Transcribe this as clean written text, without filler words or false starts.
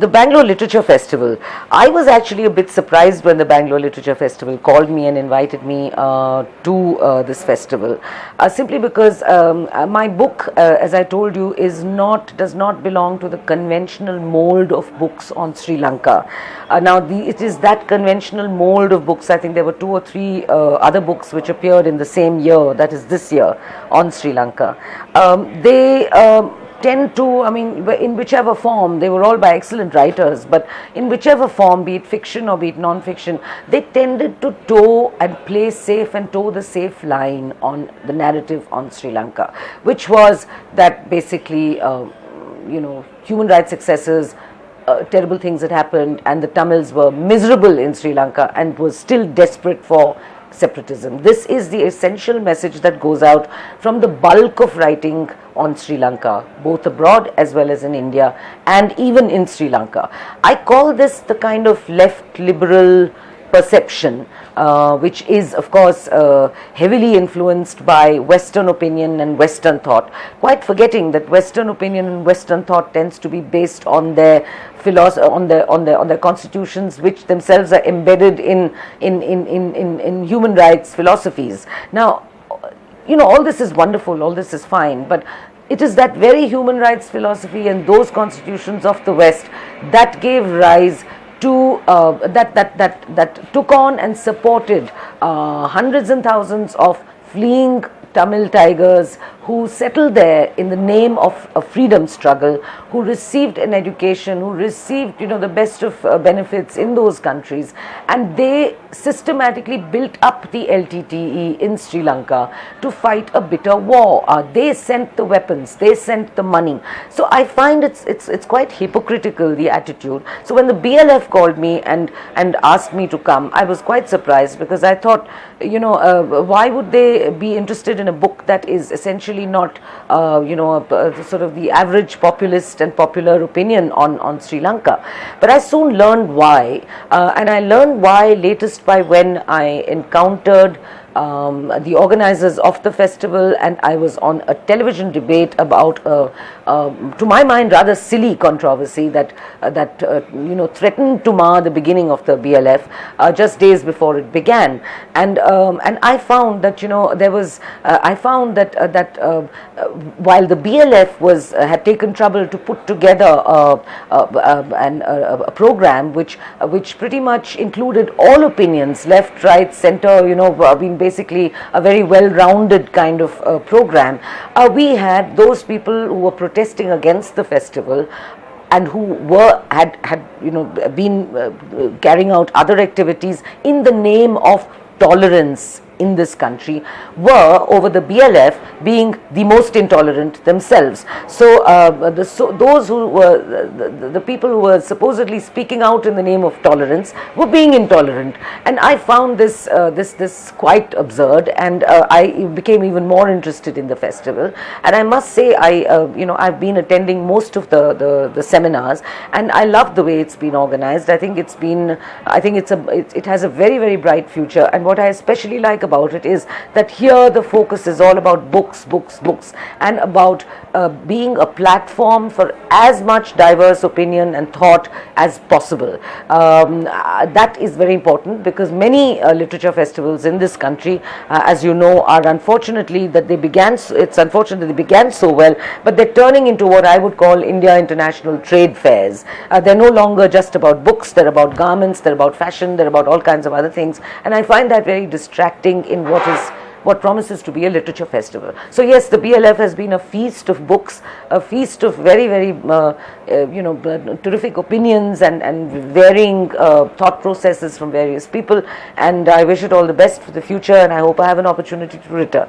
the Bangalore Literature Festival. I was actually a bit surprised when the Bangalore Literature Festival called me and invited me to this festival, simply because my book, as I told you, does not belong to the conventional mold of books on Sri Lanka. It is that conventional mold of books. I think there were 2 or 3 other books which appeared in the same year, that is this year, on Sri Lanka. They tend to, in whichever form, they were all by excellent writers, but in whichever form, be it fiction or be it non-fiction, they tended to toe and play safe and toe the safe line on the narrative on Sri Lanka, which was that basically, human rights excesses, terrible things had happened, and the Tamils were miserable in Sri Lanka and was still desperate for separatism. This is the essential message that goes out from the bulk of writing on Sri Lanka, both abroad as well as in India and even in Sri Lanka. I call this the kind of left liberal perception, which is of course heavily influenced by Western opinion and Western thought, quite forgetting that Western opinion and Western thought tends to be based on their on their constitutions, which themselves are embedded in human rights philosophies. Now, all this is wonderful, all this is fine, but it is that very human rights philosophy and those constitutions of the West that gave rise to that took on and supported hundreds and thousands of fleeing Tamil tigers who settled there in the name of a freedom struggle, who received an education, who received the best of benefits in those countries, and they systematically built up the LTTE in Sri Lanka to fight a bitter war. They sent the weapons, they sent the money. So I find it's quite hypocritical, the attitude. So when the BLF called me and asked me to come, I was quite surprised, because I thought, why would they be interested in a book that is essentially not sort of the average populist and popular opinion on Sri Lanka. But I soon learned why, and I learned why latest by when I encountered the organizers of the festival, and I was on a television debate about to my mind rather silly controversy that threatened to mar the beginning of the BLF just days before it began, and I found that while the BLF had taken trouble to put together a program which pretty much included all opinions, left, right, center, being basically a very well-rounded kind of program. We had those people who were protesting against the festival and who had been carrying out other activities in the name of tolerance in this country, were over the BLF being the most intolerant themselves. So those who were the people who were supposedly speaking out in the name of tolerance were being intolerant, and I found this quite absurd, and I became even more interested in the festival. And I must say, I've been attending most of the seminars, and I love the way it's been organized. I think it has a very, very bright future, and what I especially like about it is that here the focus is all about books, and about being a platform for as much diverse opinion and thought as possible. That is very important, because many literature festivals in this country, as you know, are unfortunately it's unfortunate that they began so well, but they're turning into what I would call India international trade fairs. They're no longer just about books, they're about garments, they're about fashion, they're about all kinds of other things, and I find that very distracting in what promises to be a literature festival. So yes, the BLF has been a feast of books, a feast of very, very terrific opinions and varying thought processes from various people, and I wish it all the best for the future, and I hope I have an opportunity to return.